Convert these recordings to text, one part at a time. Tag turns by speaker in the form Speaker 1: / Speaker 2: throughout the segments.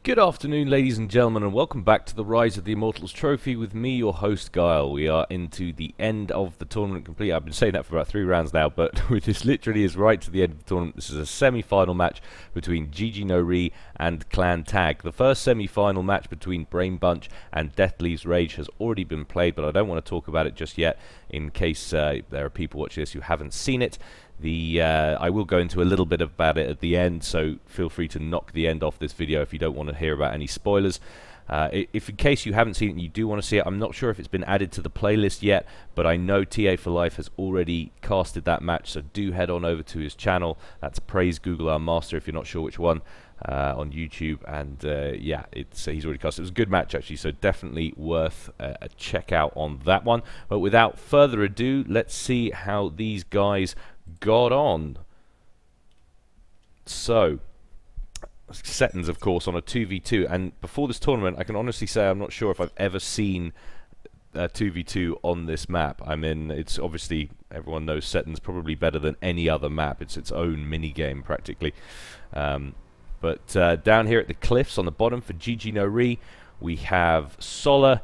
Speaker 1: Good afternoon, ladies and gentlemen, and welcome back to the Rise of the Immortals trophy with me, your host, Gyle. We are into the end of the tournament complete. I've been saying that for about 3 rounds now, but this literally is right to the end of the tournament. This is a semi-final match between ggnore and Clan Tag. The first semi-final match between Brain Bunch and Deathleaves Rage has already been played, but I don't want to talk about it just yet in case there are people watching this who haven't seen it. I will go into a little bit about it at the end, so feel free to knock the end off this video if you don't want to hear about any spoilers. If in case you haven't seen it and you do want to see it, I'm not sure if it's been added to the playlist yet, but I know TA for Life has already casted that match, so do head on over to his channel. That's Praise Google Our Master if you're not sure which one, on YouTube, and yeah, he's already casted. It was a good match actually, so definitely worth a check out on that one. But without further ado, let's see how these guys got on. So Settin's of course on a 2v2, and before this tournament I can honestly say I'm not sure if I've ever seen a 2v2 on this map. I mean, it's obviously, everyone knows Settin's probably better than any other map. It's its own mini game practically. But down here at the cliffs on the bottom for ggnore, we have Solar,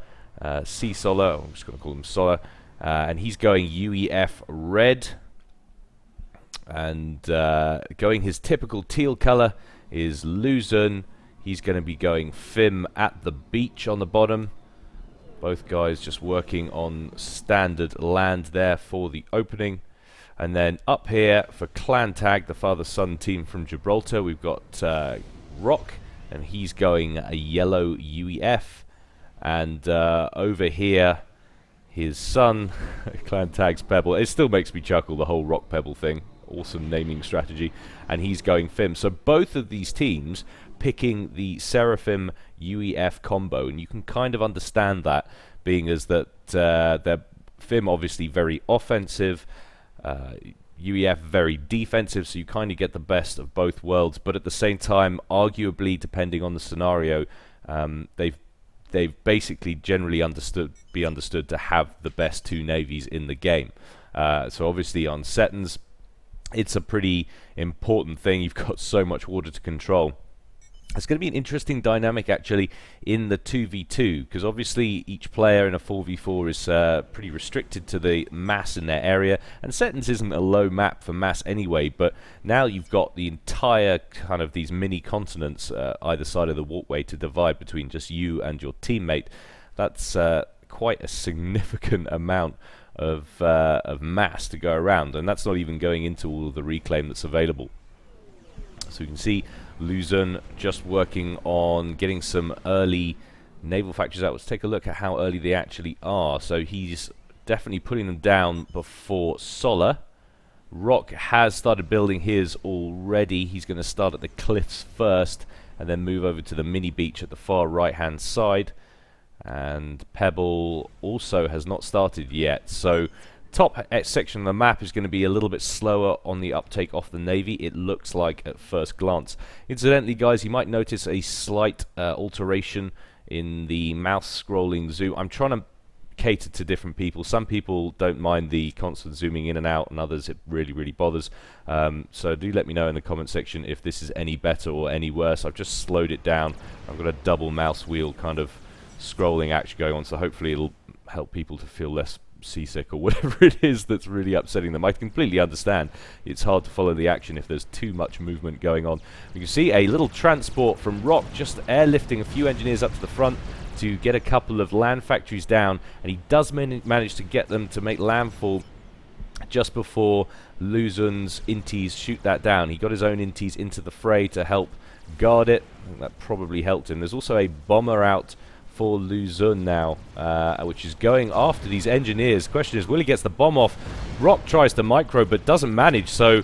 Speaker 1: C Solar, I'm just going to call him Solar, and he's going UEF red. And going his typical teal color is Luzon. He's going to be going Fim at the beach on the bottom. Both guys just working on standard land there for the opening. And then up here for Clan Tag, the father-son team from Gibraltar, we've got Rock, and he's going a yellow UEF. And over here, his son, Clan Tag's Pebble. It still makes me chuckle, the whole Rock Pebble thing. Awesome naming strategy, and he's going Fim. So both of these teams picking the Seraphim UEF combo, and you can kind of understand that, being as that they're Fim obviously very offensive, UEF very defensive, so you kind of get the best of both worlds, but at the same time, arguably, depending on the scenario, they've basically generally understood to have the best 2 navies in the game. So obviously on Settin's, it's a pretty important thing. You've got so much water to control. It's going to be an interesting dynamic actually in the 2v2, because obviously each player in a 4v4 is pretty restricted to the mass in their area, and Settin's isn't a low map for mass anyway, but now you've got the entire kind of these mini continents either side of the walkway to divide between just you and your teammate. That's quite a significant amount of mass to go around, and that's not even going into all of the reclaim that's available. So you can see Luzon just working on getting some early naval factories out. Let's take a look at how early they actually are. So he's definitely putting them down before Solar. Rock has started building his already. He's going to start at the cliffs first and then move over to the mini beach at the far right hand side. And Pebble also has not started yet, so top section of the map is going to be a little bit slower on the uptake off the navy, it looks like at first glance. Incidentally guys, you might notice a slight alteration in the mouse scrolling zoom. I'm trying to cater to different people. Some people don't mind the constant zooming in and out, and others it really bothers. So do let me know in the comment section if this is any better or any worse. I've just slowed it down. I've got a double mouse wheel kind of scrolling action going on, so hopefully it'll help people to feel less seasick or whatever it is that's really upsetting them. I completely understand it's hard to follow the action if there's too much movement going on. You can see a little transport from Rock just airlifting a few engineers up to the front to get a couple of land factories down, and he does manage to get them to make landfall just before Luzon's Inties shoot that down. He got his own Inties into the fray to help guard it. I think that probably helped him. There's also a bomber out for Luzon now, which is going after these engineers. Question is, will he get the bomb off? Rock tries to micro but doesn't manage, so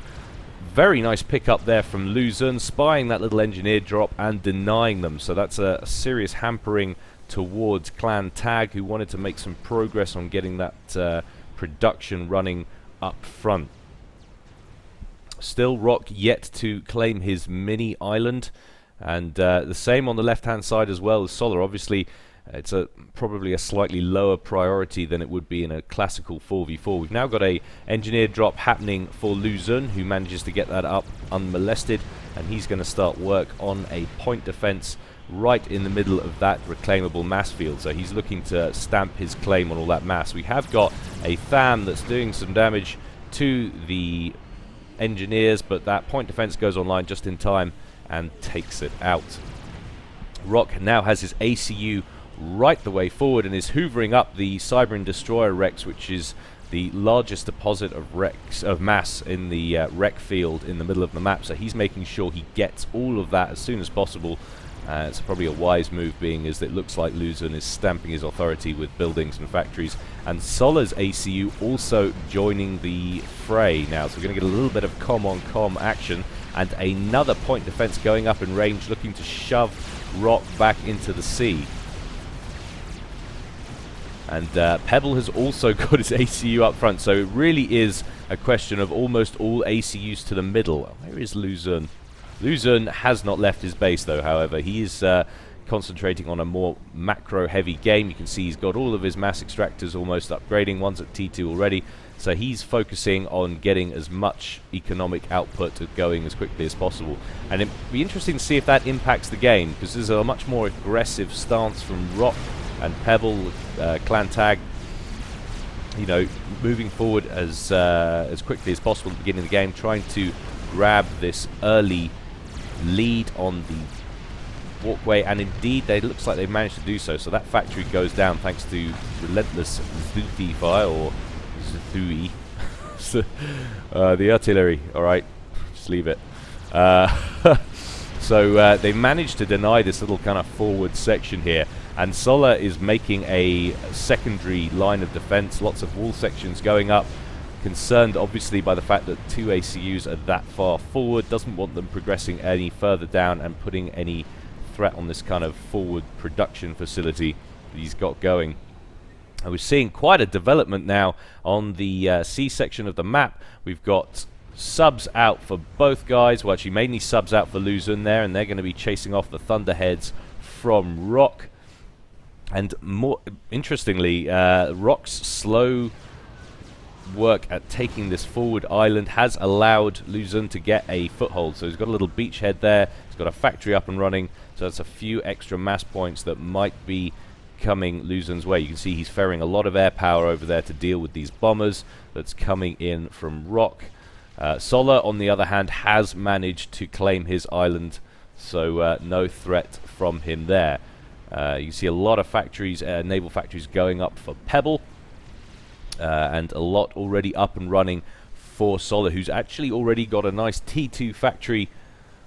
Speaker 1: very nice pick up there from Luzon, spying that little engineer drop and denying them. So that's a serious hampering towards Clan Tag, who wanted to make some progress on getting that production running up front. Still Rock yet to claim his mini island, and the same on the left hand side as well as Solar. Obviously it's probably a slightly lower priority than it would be in a classical 4v4. We've now got a engineer drop happening for Luzon, who manages to get that up unmolested, and he's going to start work on a point defense right in the middle of that reclaimable mass field, so he's looking to stamp his claim on all that mass. We have got a Tham that's doing some damage to the engineers, but that point defense goes online just in time and takes it out. Rock now has his ACU right the way forward and is hoovering up the Cyberyn Destroyer Wrecks, which is the largest deposit of mass in the wreck field in the middle of the map, so he's making sure he gets all of that as soon as possible. It's probably a wise move, being as it looks like Luzon is stamping his authority with buildings and factories, and Sola's ACU also joining the fray now, so we're going to get a little bit of com-on-com action, and another point defense going up in range, looking to shove Rock back into the sea. And Pebble has also got his ACU up front, so it really is a question of almost all ACUs to the middle. Where is Luzon? Luzon has not left his base, though, however. He is concentrating on a more macro-heavy game. You can see he's got all of his mass extractors almost upgrading. One's at T2 already. So he's focusing on getting as much economic output going as quickly as possible. And it'd be interesting to see if that impacts the game, because there's a much more aggressive stance from Rock and Pebble, Clan Tag, you know, moving forward as quickly as possible at the beginning of the game, trying to grab this early lead on the walkway, and indeed it looks like they've managed to do so. So that factory goes down thanks to relentless Zuthi fire, or Zuthui. The artillery, alright, just leave it. So they managed to deny this little kind of forward section here, and Sola is making a secondary line of defense, lots of wall sections going up, concerned obviously by the fact that two ACUs are that far forward, doesn't want them progressing any further down and putting any threat on this kind of forward production facility that he's got going. And we're seeing quite a development now on the C section of the map. We've got subs out for both guys, well actually mainly subs out for Luzon there, and they're going to be chasing off the Thunderheads from Rock. And more interestingly, Rock's slow work at taking this forward island has allowed Luzon to get a foothold. So he's got a little beachhead there, he's got a factory up and running, so that's a few extra mass points that might be coming Luzon's way. You can see he's ferrying a lot of air power over there to deal with these bombers that's coming in from Rock. Sola, on the other hand, has managed to claim his island, so no threat from him there. You see a lot of factories, naval factories going up for Pebble, and a lot already up and running for Sola, who's actually already got a nice T2 factory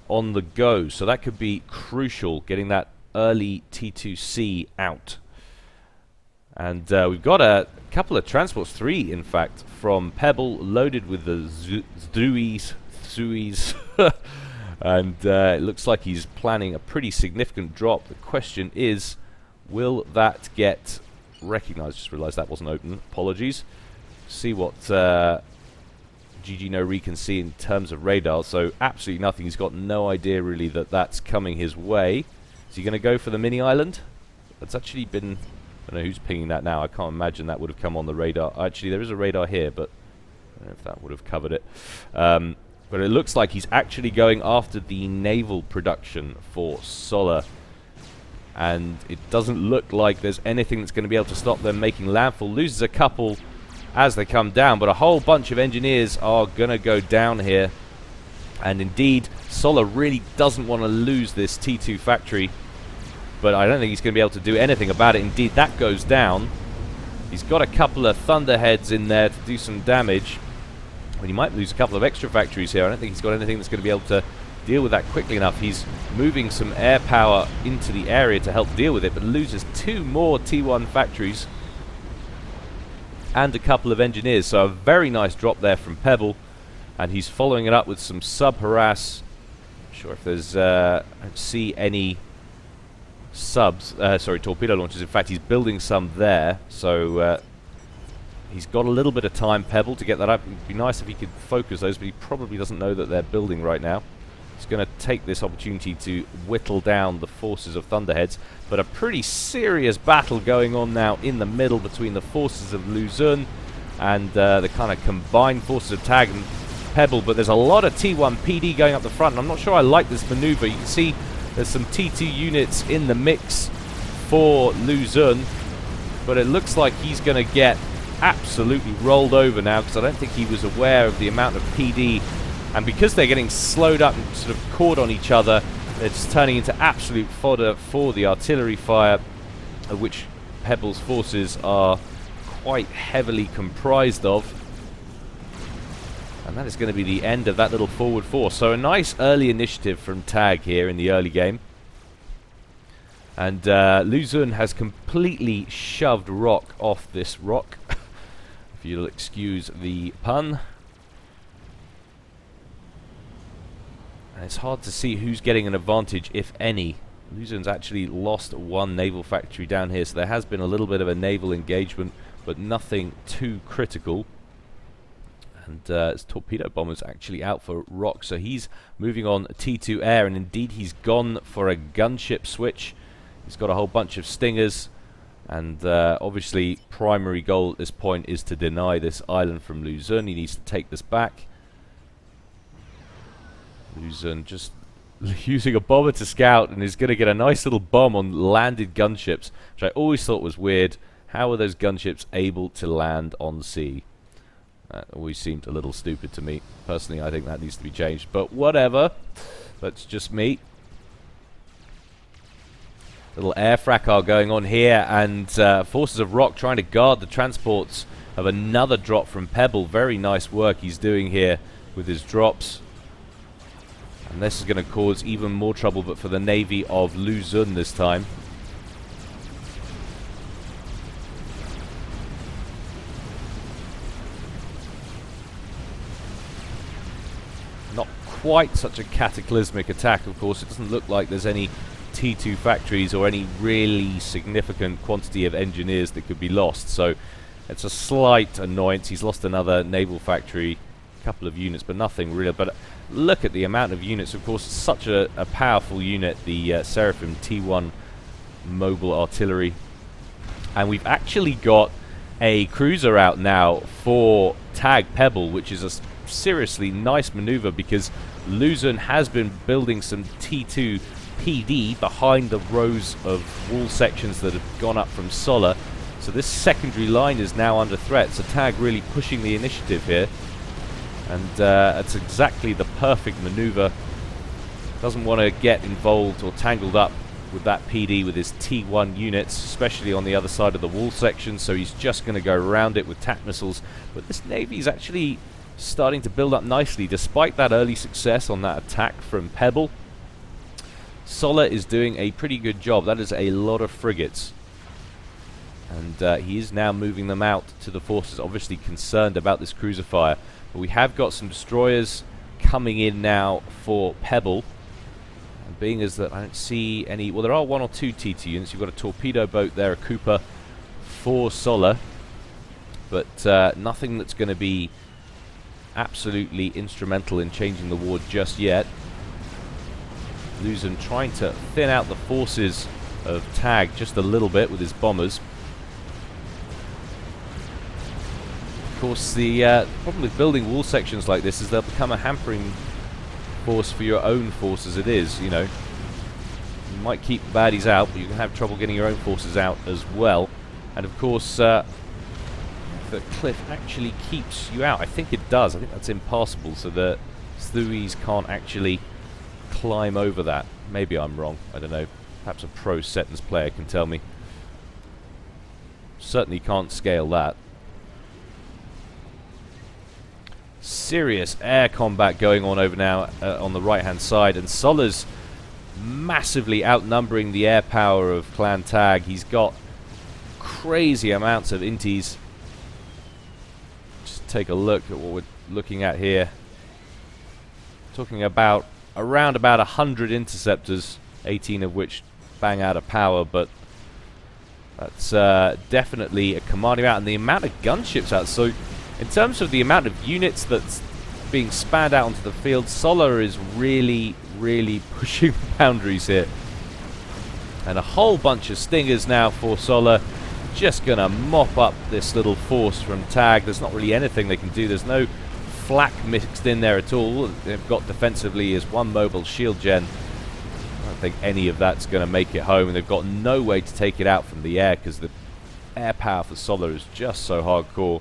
Speaker 1: on the go, so that could be crucial, getting that early T2C out. And we've got a couple of transports, 3 in fact, from Pebble, loaded with the Zuis, and it looks like he's planning a pretty significant drop. The question is, will that get recognized? Just realized that wasn't open, apologies. See what ggnore can see in terms of radar, so absolutely nothing. He's got no idea really that that's coming his way. Is he going to go for the mini island? That's actually been, I don't know who's pinging that now, I can't imagine that would have come on the radar. Actually there is a radar here, but I don't know if that would have covered it. But it looks like he's actually going after the naval production for Sola, and it doesn't look like there's anything that's going to be able to stop them making landfall. Loses a couple as they come down, but a whole bunch of engineers are going to go down here. And indeed, Sola really doesn't want to lose this T2 factory, but I don't think he's going to be able to do anything about it. Indeed, that goes down. He's got a couple of Thunderheads in there to do some damage. Well, he might lose a couple of extra factories here. I don't think he's got anything that's going to be able to deal with that quickly enough. He's moving some air power into the area to help deal with it, but loses 2 more T1 factories and a couple of engineers. So a very nice drop there from Pebble, and he's following it up with some sub-harass. Not sure if there's I don't see any subs, torpedo launchers. In fact, he's building some there, so he's got a little bit of time, Pebble, to get that up. It'd be nice if he could focus those, but he probably doesn't know that they're building right now. He's going to take this opportunity to whittle down the forces of Thunderheads, but a pretty serious battle going on now in the middle between the forces of Luzon and the kind of combined forces of Tag and Pebble. But there's a lot of T1 PD going up the front, and I'm not sure I like this maneuver. You can see There's some T2 units in the mix for Luzon, but it looks like he's going to get absolutely rolled over now, because I don't think he was aware of the amount of PD, and because they're getting slowed up and sort of caught on each other, it's turning into absolute fodder for the artillery fire, of which Pebble's forces are quite heavily comprised of. And that is going to be the end of that little forward force. So a nice early initiative from Tag here in the early game. And Luzon has completely shoved rock off this rock, if you'll excuse the pun. And it's hard to see who's getting an advantage, if any. Luzon's actually lost one naval factory down here, so there has been a little bit of a naval engagement, but nothing too critical. And his torpedo bomber's actually out for rock, so he's moving on T2 air, and indeed he's gone for a gunship switch. He's got a whole bunch of stingers, and obviously primary goal at this point is to deny this island from Luzon. He needs to take this back. Luzon just using a bomber to scout, and is going to get a nice little bomb on landed gunships, which I always thought was weird. How are those gunships able to land on sea? That always seemed a little stupid to me. Personally, I think that needs to be changed, but whatever. That's just me. Little air fracas going on here, and forces of rock trying to guard the transports of another drop from Pebble. Very nice work he's doing here with his drops. And this is going to cause even more trouble, but for the navy of Luzon this time. Not quite such a cataclysmic attack, of course. It doesn't look like there's any T2 factories or any really significant quantity of engineers that could be lost. So it's a slight annoyance. He's lost another naval factory, a couple of units, but nothing real. But look at the amount of units. Of course, such a powerful unit, the Seraphim T1 mobile artillery. And we've actually got a cruiser out now for Tag Pebble, which is a seriously nice maneuver, because Luzon has been building some T2 PD behind the rows of wall sections that have gone up from Solar. So this secondary line is now under threat. So Tag really pushing the initiative here. And that's exactly the perfect maneuver. Doesn't want to get involved or tangled up with that PD with his T1 units, especially on the other side of the wall section, so he's just going to go around it with TAC missiles. But this navy is actually starting to build up nicely, despite that early success on that attack from Pebble. Solar is doing a pretty good job. That is a lot of frigates. And he is now moving them out to the forces, obviously concerned about this cruiser fire. But we have got some destroyers coming in now for Pebble. And being as that I don't see any... Well, there are one or two T2 units. You've got a torpedo boat there, a Cooper for Solar. But nothing that's going to be absolutely instrumental in changing the war just yet. Luzon trying to thin out the forces of Tag just a little bit with his bombers. Of course, the problem with building wall sections like this is they'll become a hampering force for your own force as it is, you know. You might keep the baddies out, but you can have trouble getting your own forces out as well. And of course, the cliff actually keeps you out. I think it does. I think that's impassable, so the Thuis can't actually climb over that. Maybe I'm wrong. I don't know. Perhaps a pro Settins player can tell me. Certainly can't scale that. Serious air combat going on over now on the right hand side, and Solar's massively outnumbering the air power of Clan Tag. He's got crazy amounts of inties. Just take a look at what we're looking at here. Talking about around about 100 interceptors, 18 of which bang out of power, but that's definitely a commanding amount, and the amount of gunships out. So in terms of the amount of units that's being spanned out onto the field, Solar is really, really pushing the boundaries here. And a whole bunch of stingers now for Solar. Just going to mop up this little force from Tag. There's not really anything they can do. There's no flak mixed in there at all. They've got defensively is one mobile shield gen. think any of that's going to make it home, and they've got no way to take it out from the air because the air power for Solar is just so hardcore.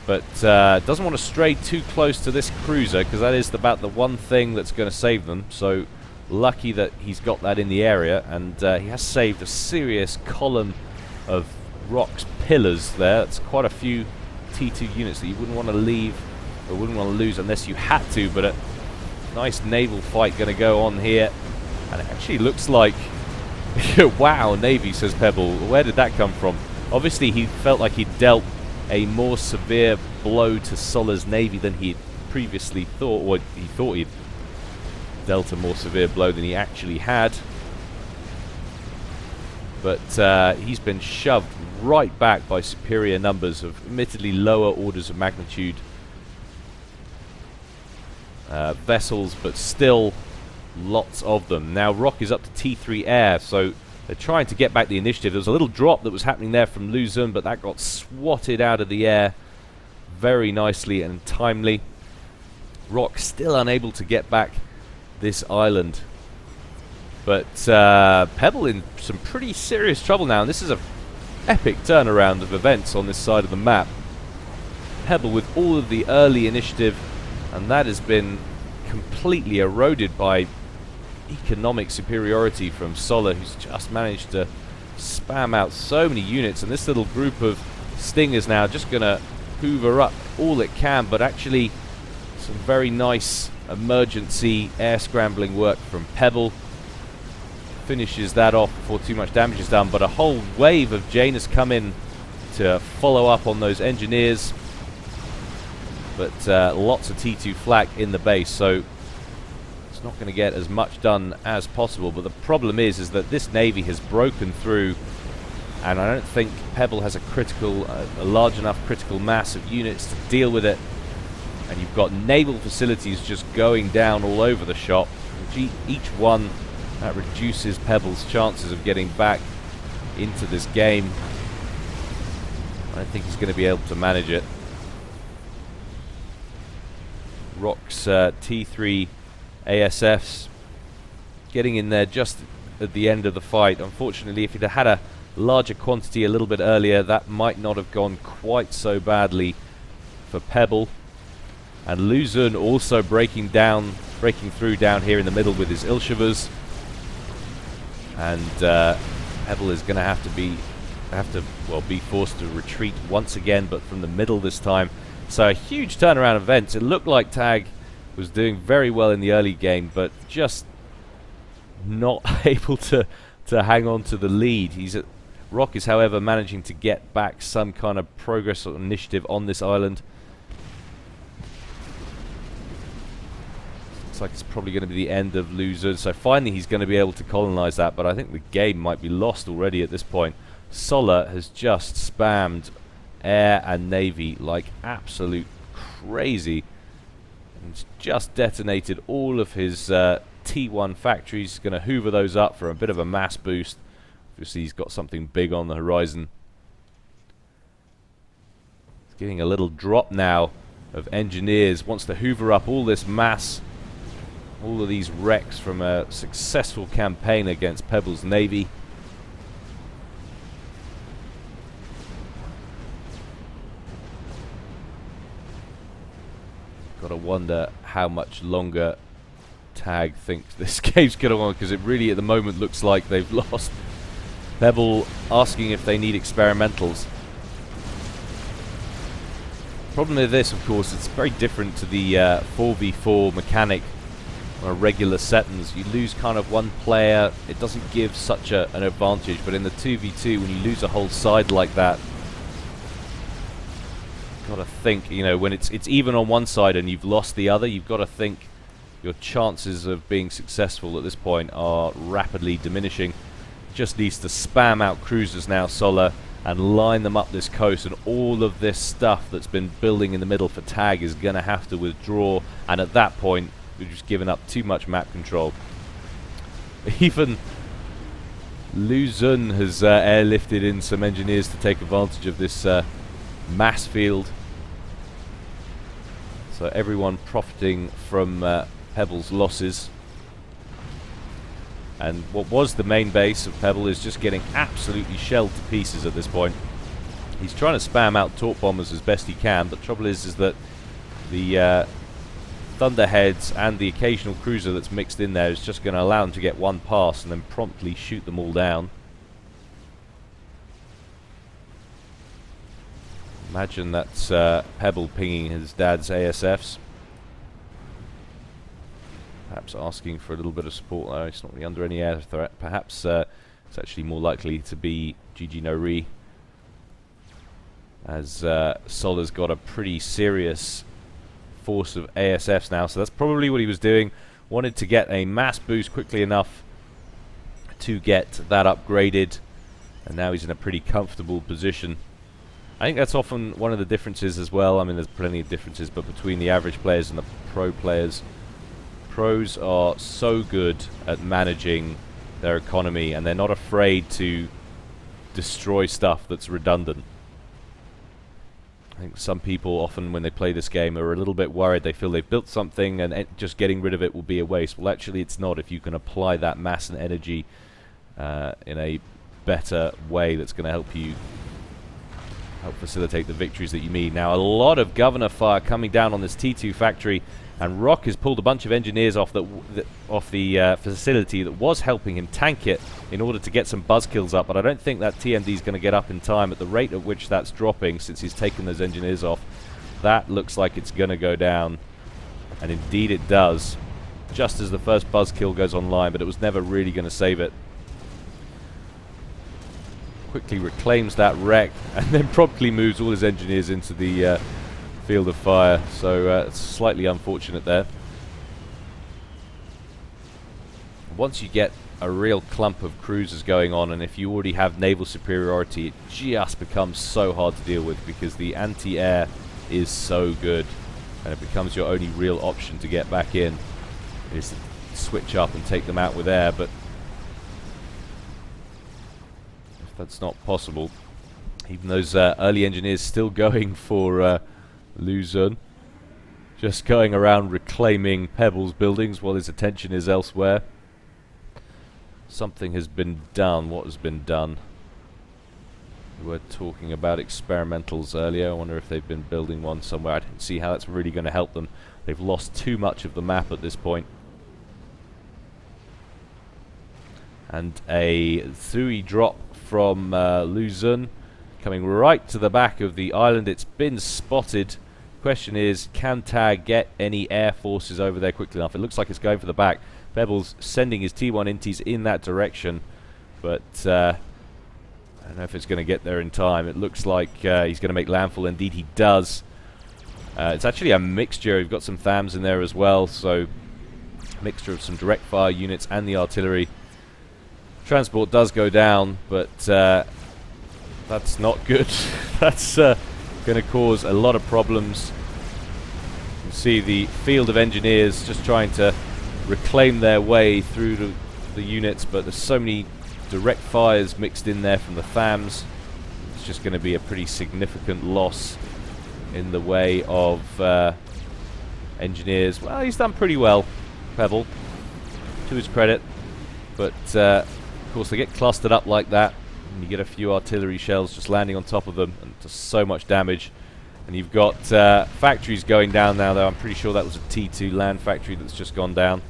Speaker 1: But doesn't want to stray too close to this cruiser because that is about the one thing that's going to save them. So lucky that he's got that in the area, and he has saved a serious column of Rock's pillars there. That's quite a few T2 units that you wouldn't want to leave or wouldn't want to lose unless you had to. But a nice naval fight going to go on here, and it actually looks like wow, Navy, says Pebble. Where did that come from? Obviously he felt like he dealt a more severe blow to Solar's Navy than he previously thought, or he thought he'd dealt a more severe blow than he actually had. But he's been shoved right back by superior numbers of admittedly lower orders of magnitude vessels, but still lots of them. Now Rock is up to T3 air, so they're trying to get back the initiative. There was a little drop that was happening there from Luzon, but that got swatted out of the air very nicely and timely. Rock still unable to get back this island. But Pebble in some pretty serious trouble now, and this is an epic turnaround of events on this side of the map. Pebble with all of the early initiative, and that has been completely eroded by economic superiority from Solar, who's just managed to spam out so many units, and this little group of Stingers now just going to hoover up all it can, but actually some very nice emergency air scrambling work from Pebble. Finishes that off before too much damage is done, but a whole wave of Janus come in to follow up on those engineers. But lots of T2 flak in the base, so it's not going to get as much done as possible. But the problem is that this Navy has broken through, and I don't think Pebble has a large enough critical mass of units to deal with it. And you've got naval facilities just going down all over the shop. Each one that reduces Pebble's chances of getting back into this game. I don't think he's going to be able to manage it. Rock's T3 ASFs getting in there just at the end of the fight. Unfortunately, if he'd had a larger quantity a little bit earlier, that might not have gone quite so badly for Pebble. And Luzon also breaking through down here in the middle with his Ilshavas. And Pebble is going to have to be forced to retreat once again, but from the middle this time. So a huge turnaround of events. It looked like Tag was doing very well in the early game, but just not able to hang on to the lead. Rock is, however, managing to get back some kind of progress or initiative on this island. Looks like it's probably going to be the end of Luzon. So finally he's going to be able to colonize that, but I think the game might be lost already at this point. Solar has just spammed air and navy like absolute crazy, and it's just detonated all of his T1 factories. He's going to hoover those up for a bit of a mass boost. Obviously he's got something big on the horizon. He's getting a little drop now of engineers. Wants to hoover up all this mass, all of these wrecks from a successful campaign against Pebble's navy. Gotta wonder how much longer Tag thinks this game's going on, because it really at the moment looks like they've lost. Pebble asking if they need experimentals. Problem with this, of course, it's very different to the 4v4 mechanic on a regular Settins. You lose kind of one player, it doesn't give such an advantage, but in the 2v2, when you lose a whole side like that, got to think, you know, when it's even on one side and you've lost the other, you've got to think your chances of being successful at this point are rapidly diminishing. Just needs to spam out cruisers now, Solar, and line them up this coast, and all of this stuff that's been building in the middle for Tag is going to have to withdraw, and at that point we've just given up too much map control. Even Luzon has airlifted in some engineers to take advantage of this mass field, so everyone profiting from Pebble's losses. And what was the main base of Pebble is just getting absolutely shelled to pieces at this point. He's trying to spam out torp bombers as best he can, but the trouble is that the Thunderheads and the occasional cruiser that's mixed in there is just going to allow him to get one pass and then promptly shoot them all down. Imagine that's Pebble pinging his dad's ASFs. Perhaps asking for a little bit of support there. He's not really under any air threat. Perhaps it's actually more likely to be ggnore, as Solar's got a pretty serious force of ASFs now, so that's probably what he was doing. Wanted to get a mass boost quickly enough to get that upgraded, and now he's in a pretty comfortable position. I think that's often one of the differences as well. I mean, there's plenty of differences, but between the average players and the pro players, pros are so good at managing their economy, and they're not afraid to destroy stuff that's redundant. I think some people often when they play this game are a little bit worried. They feel they've built something and just getting rid of it will be a waste. Well, actually it's not, if you can apply that mass and energy in a better way that's going to help facilitate the victories that you need. Now a lot of governor fire coming down on this T2 factory, and Rock has pulled a bunch of engineers off the facility that was helping him tank it in order to get some buzz kills up, but I don't think that TMD is going to get up in time at the rate at which that's dropping since he's taken those engineers off. That looks like it's going to go down, and indeed it does, just as the first buzz kill goes online, but it was never really going to save it. Quickly reclaims that wreck and then promptly moves all his engineers into the field of fire, so it's slightly unfortunate there. Once you get a real clump of cruisers going on, and if you already have naval superiority, it just becomes so hard to deal with because the anti-air is so good, and it becomes your only real option to get back in is to switch up and take them out with air. But if that's not possible, even those early engineers still going for Luzon, just going around reclaiming Pebble's buildings while his attention is elsewhere. Something has been done. What has been done? We were talking about experimentals earlier. I wonder if they've been building one somewhere. I don't see how that's really going to help them. They've lost too much of the map at this point. And a Zui drop from Luzon coming right to the back of the island. It's been spotted. Question is, can Tag get any air forces over there quickly enough? It looks like it's going for the back. Pebble's sending his T1 inties in that direction, but I don't know if it's going to get there in time. It looks like he's going to make landfall. Indeed he does. It's actually a mixture. We've got some THAMs in there as well, so mixture of some direct fire units and the artillery. Transport does go down, but that's not good. That's going to cause a lot of problems. You can see the field of engineers just trying to reclaim their way through the units, but there's so many direct fires mixed in there from the THAMs. It's just going to be a pretty significant loss in the way of engineers. Well, he's done pretty well, Pebble, to his credit, but of course they get clustered up like that, and you get a few artillery shells just landing on top of them, and just so much damage. And you've got factories going down now, though. I'm pretty sure that was a T2 land factory that's just gone down.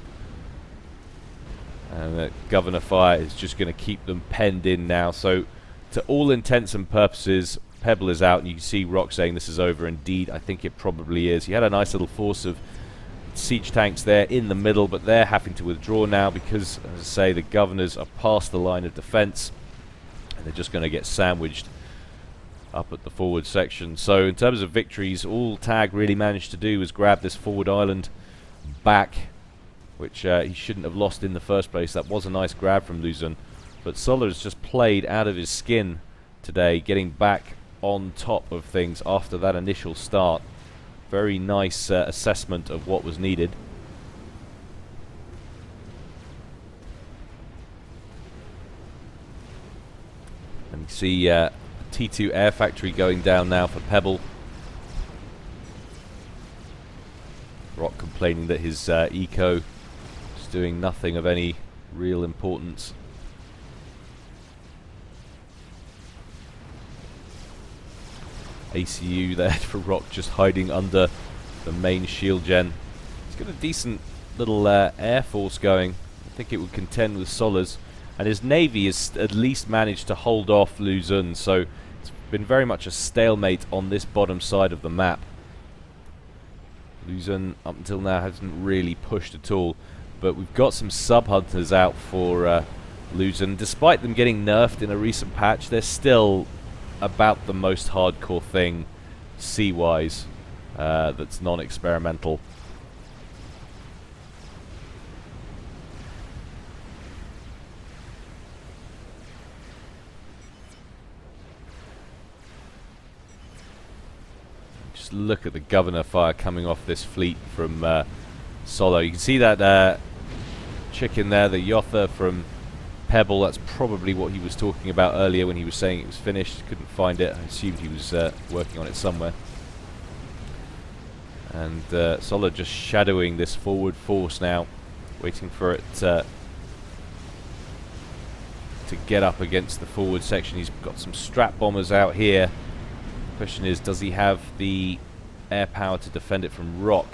Speaker 1: And the Governor Fire is just going to keep them penned in now. So, to all intents and purposes, Pebble is out, and you can see Rock saying this is over. Indeed, I think it probably is. He had a nice little force of siege tanks there in the middle, but they're having to withdraw now because, as I say, the Governors are past the line of defense, and they're just going to get sandwiched up at the forward section. So in terms of victories, all Tag really managed to do was grab this forward island back, which he shouldn't have lost in the first place. That was a nice grab from Luzon, but Solar has just played out of his skin today, getting back on top of things after that initial start. Very nice assessment of what was needed. And you see T2 Air Factory going down now for Pebble. Rock complaining that his eco is doing nothing of any real importance. ACU there for Rock, just hiding under the main shield gen. He's got a decent little air force going. I think it would contend with Solar's, and his navy has at least managed to hold off Luzon, so it's been very much a stalemate on this bottom side of the map. Luzon up until now hasn't really pushed at all, but we've got some sub-hunters out for Luzon. Despite them getting nerfed in a recent patch, they're still about the most hardcore thing sea-wise that's non-experimental. Just look at the governor fire coming off this fleet from Solo. You can see that chicken there, the Yotha from Pebble. That's probably what he was talking about earlier when he was saying it was finished. Couldn't find it. I assumed he was working on it somewhere. And Solo just shadowing this forward force now, waiting for it to get up against the forward section. He's got some strap bombers out here. Question is, does he have the air power to defend it from Rock?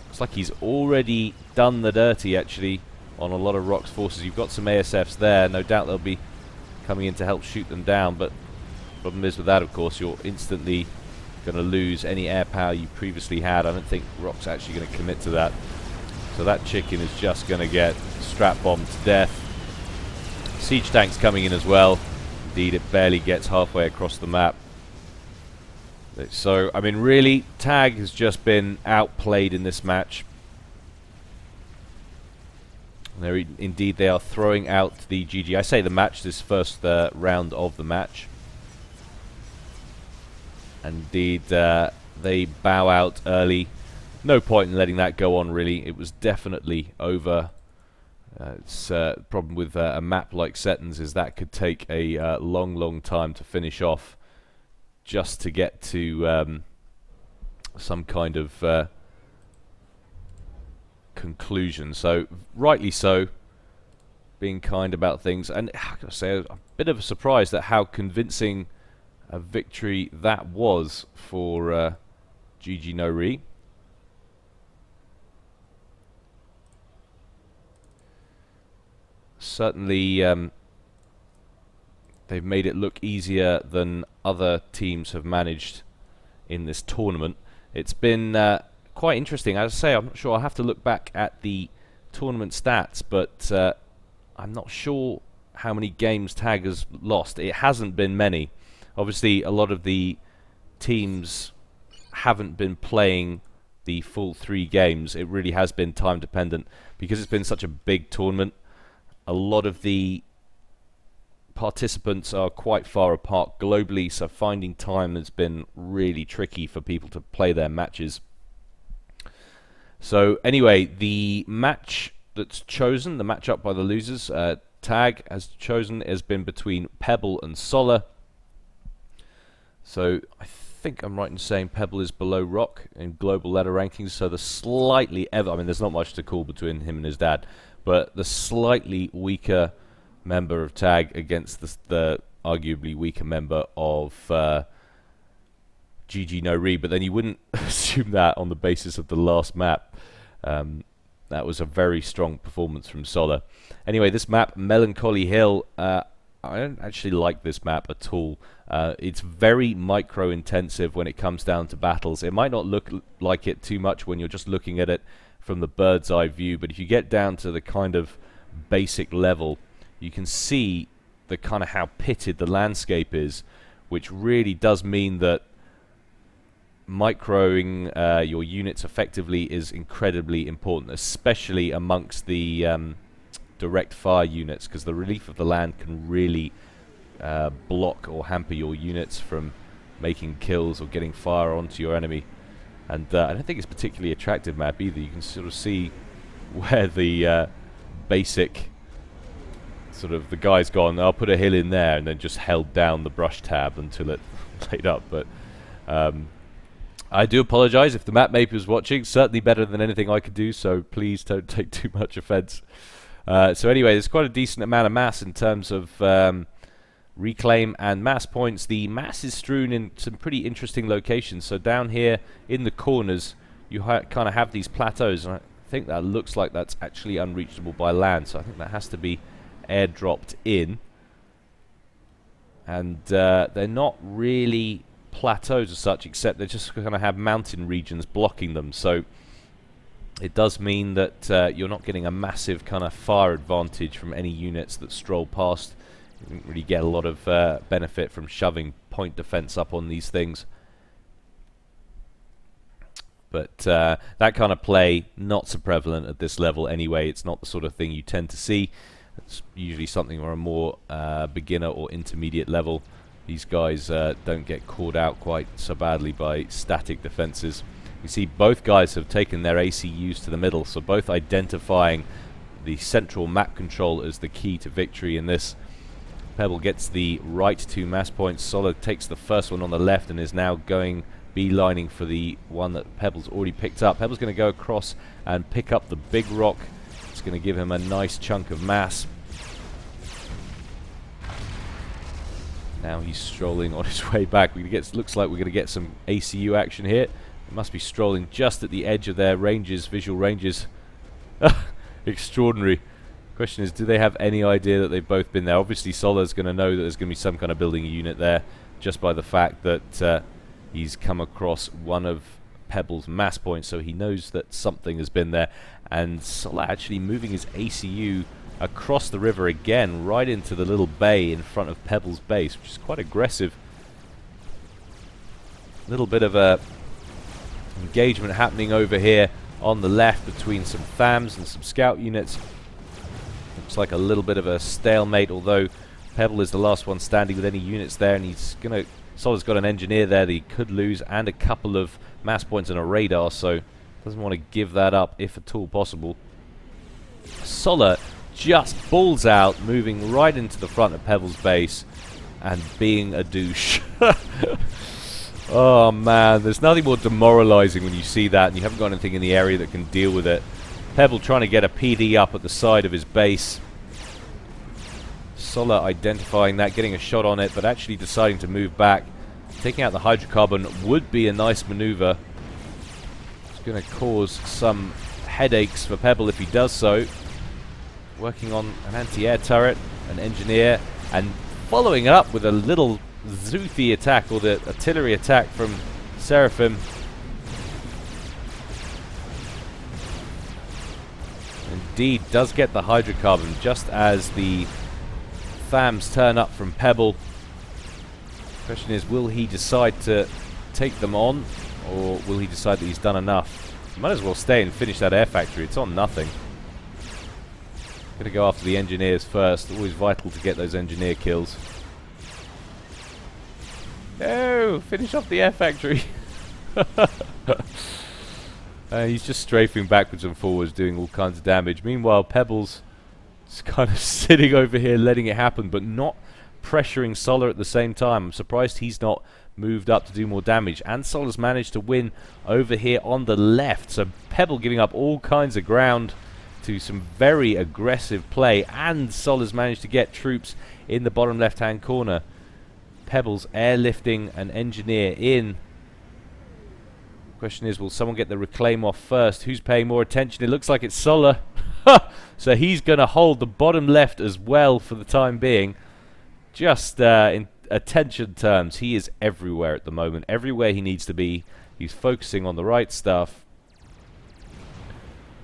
Speaker 1: Looks like he's already done the dirty, actually, on a lot of Rock's forces. You've got some ASFs there. No doubt they'll be coming in to help shoot them down, but the problem is with that, of course, you're instantly going to lose any air power you previously had. I don't think Rock's actually going to commit to that. So that chicken is just going to get strap bombed to death. Siege tanks coming in as well. Indeed, it barely gets halfway across the map. So, I mean, really, Tag has just been outplayed in this match. Indeed, they are throwing out the GG. I say the match, this first round of the match. Indeed, they bow out early. No point in letting that go on, really. It was definitely over. It's problem with a map like Settin's is that could take a long time to finish off, just to get to some kind of conclusion. So, rightly so, being kind about things. And I gotta say, a bit of a surprise at how convincing a victory that was for ggnore. Certainly, they've made it look easier than other teams have managed in this tournament. It's been quite interesting. As I say, I'm not sure. I'll have to look back at the tournament stats, but I'm not sure how many games Tag has lost. It hasn't been many. Obviously, a lot of the teams haven't been playing the full 3 games. It really has been time dependent because it's been such a big tournament. A lot of the participants are quite far apart globally, so finding time has been really tricky for people to play their matches. So anyway, the match that's chosen, the matchup by the losers, Tag has chosen, has been between Pebble and Solar. So I think I'm right in saying Pebble is below Rock in global ladder rankings, so the slightly I mean, there's not much to call between him and his dad, but the slightly weaker member of Tag against the arguably weaker member of ggnore, but then you wouldn't assume that on the basis of the last map. That was a very strong performance from Solar. Anyway, this map, Melancholy Hill, I don't actually like this map at all. It's very micro intensive when it comes down to battles. It might not look like it too much when you're just looking at it from the bird's eye view, but if you get down to the kind of basic level, you can see the kind of how pitted the landscape is, which really does mean that microing your units effectively is incredibly important, especially amongst the direct fire units, because the relief of the land can really block or hamper your units from making kills or getting fire onto your enemy. And I don't think it's a particularly attractive map either. You can sort of see where the basic sort of the guy's gone, I'll put a hill in there, and then just held down the brush tab until it laid up. But I do apologize if the map maker is watching. Certainly better than anything I could do, so please don't take too much offense. So anyway, there's quite a decent amount of mass in terms of reclaim and mass points. The mass is strewn in some pretty interesting locations. So down here in the corners, you kind of have these plateaus, and I think that looks like that's actually unreachable by land. So I think that has to be airdropped in. And they're not really plateaus as such, except they just kind of have mountain regions blocking them. So it does mean that you're not getting a massive kind of fire advantage from any units that stroll past. You don't really get a lot of benefit from shoving point defense up on these things. But that kind of play, not so prevalent at this level anyway. It's not the sort of thing you tend to see. It's usually something on a more beginner or intermediate level. These guys don't get caught out quite so badly by static defenses. You see both guys have taken their ACUs to the middle, so both identifying the central map control as the key to victory in this. Pebble gets the right 2 mass points. Solid takes the first one on the left and is now going beelining for the one that Pebble's already picked up. Pebble's going to go across and pick up the big rock. It's going to give him a nice chunk of mass. Now he's strolling on his way back. Looks like we're going to get some ACU action here. It must be strolling just at the edge of their ranges, visual ranges. Extraordinary. Question is, do they have any idea that they've both been there? Obviously, Solar's going to know that there's going to be some kind of building unit there, just by the fact that he's come across one of Pebble's mass points, so he knows that something has been there. And Solar actually moving his ACU across the river again, right into the little bay in front of Pebble's base, which is quite aggressive. A little bit of a engagement happening over here on the left between some FAMs and some scout units. Looks like a little bit of a stalemate, although Pebble is the last one standing with any units there, and he's gonna. Solar's got an engineer there that he could lose, and a couple of mass points and a radar, so doesn't want to give that up if at all possible. Solar just balls out, moving right into the front of Pebble's base and being a douche. Oh man, there's nothing more demoralizing when you see that and you haven't got anything in the area that can deal with it. Pebble trying to get a PD up at the side of his base. Solar identifying that, getting a shot on it, but actually deciding to move back. Taking out the hydrocarbon would be a nice maneuver. It's going to cause some headaches for Pebble if he does so. Working on an anti-air turret, an engineer, and following it up with a little Zuthi attack, or the artillery attack from Seraphim. Indeed, does get the hydrocarbon just as the FAMs turn up from Pebble. Question is, will he decide to take them on, or will he decide that he's done enough? Might as well stay and finish that air factory. It's on nothing. Gonna go after the engineers first. Always vital to get those engineer kills. No! Finish off the air factory! He's just strafing backwards and forwards, doing all kinds of damage. Meanwhile, Pebble's just kind of sitting over here, letting it happen, but not pressuring Solar at the same time. I'm surprised he's not moved up to do more damage. And Solar's managed to win over here on the left. So Pebble giving up all kinds of ground to some very aggressive play. And Solar's managed to get troops in the bottom left-hand corner. Pebble's airlifting an engineer in. Question is, will someone get the reclaim off first? Who's paying more attention? It looks like it's Solar. So he's going to hold the bottom left as well for the time being. Just in attention terms, he is everywhere at the moment. Everywhere he needs to be. He's focusing on the right stuff.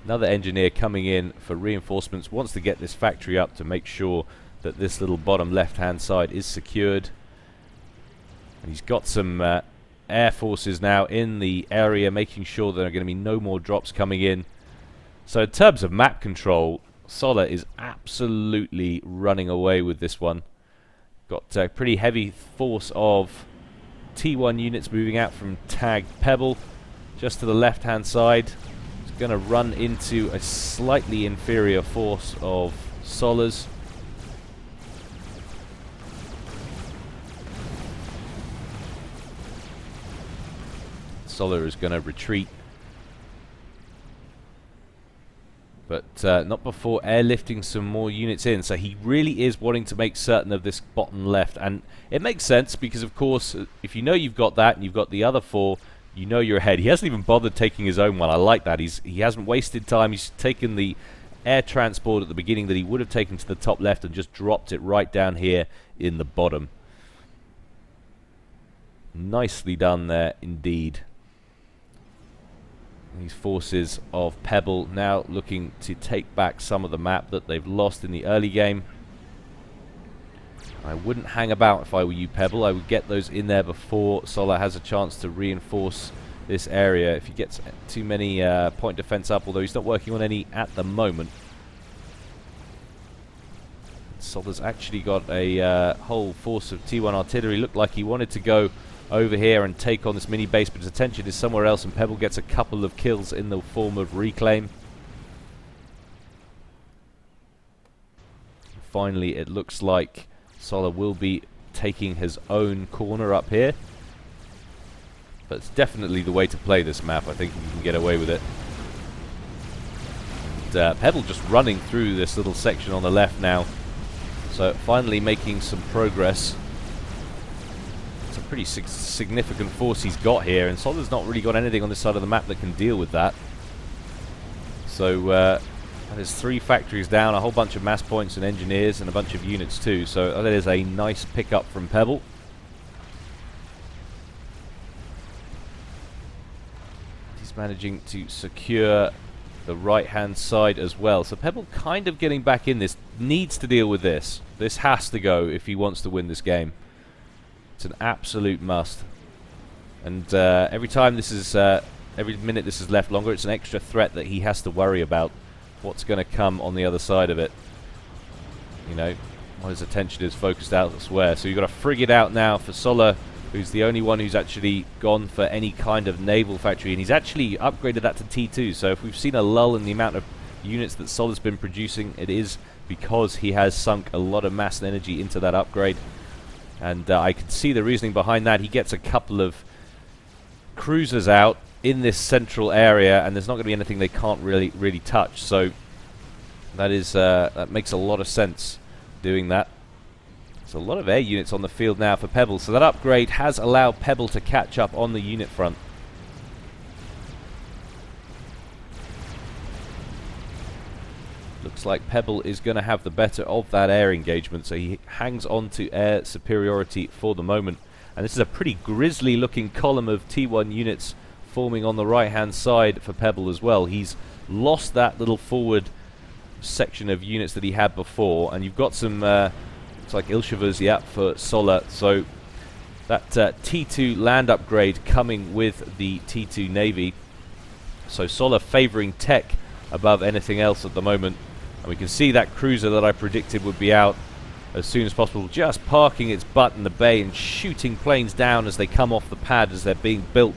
Speaker 1: Another engineer coming in for reinforcements. Wants to get this factory up to make sure that this little bottom left-hand side is secured. And he's got some air forces now in the area, making sure there are going to be no more drops coming in. So in terms of map control, Solar is absolutely running away with this one. Got a pretty heavy force of T1 units moving out from tagged Pebble, just to the left-hand side. It's going to run into a slightly inferior force of Solar's. Solar is going to retreat. But not before airlifting some more units in. So he really is wanting to make certain of this bottom left. And it makes sense because, of course, if you know you've got that and you've got the other 4, you know you're ahead. He hasn't even bothered taking his own one. I like that. He hasn't wasted time. He's taken the air transport at the beginning that he would have taken to the top left and just dropped it right down here in the bottom. Nicely done there indeed. These forces of Pebble now looking to take back some of the map that they've lost in the early game. I wouldn't hang about if I were you, Pebble. I would get those in there before Solar has a chance to reinforce this area. If he gets too many point defense up, although he's not working on any at the moment. Solar's actually got a whole force of T1 artillery. Looked like he wanted to go over here and take on this mini base, but his attention is somewhere else, and Pebble gets a couple of kills in the form of reclaim. Finally, it looks like Solar will be taking his own corner up here. But it's definitely the way to play this map, I think, if you can get away with it. And Pebble just running through this little section on the left now. So finally making some progress. It's a pretty significant force he's got here, and Solar's not really got anything on this side of the map that can deal with that. So there's 3 factories down, a whole bunch of mass points and engineers, and a bunch of units too. So that is a nice pickup from Pebble. He's managing to secure the right-hand side as well. So Pebble kind of getting back in this. Needs to deal with this. This has to go if he wants to win this game. It's an absolute must. And every time this is, every minute this is left longer, it's an extra threat that he has to worry about. What's going to come on the other side of it? You know, while his attention is focused elsewhere. So you've got a frigate out now for Solar, who's the only one who's actually gone for any kind of naval factory, and he's actually upgraded that to T2. So if we've seen a lull in the amount of units that Solar's been producing, it is because he has sunk a lot of mass and energy into that upgrade. And I can see the reasoning behind that. He gets a couple of cruisers out in this central area, and there's not going to be anything they can't really touch. So that is that makes a lot of sense doing that. There's a lot of air units on the field now for Pebble, so that upgrade has allowed Pebble to catch up on the unit front. Looks like Pebble is going to have the better of that air engagement, so he hangs on to air superiority for the moment. And this is a pretty grisly looking column of T1 units forming on the right hand side for Pebble as well. He's lost that little forward section of units that he had before, and you've got some it's like Ilshavers, yeah, for Solar. So that T2 land upgrade coming with the T2 Navy. So Solar favouring tech above anything else at the moment. And we can see that cruiser that I predicted would be out as soon as possible, just parking its butt in the bay and shooting planes down as they come off the pad as they're being built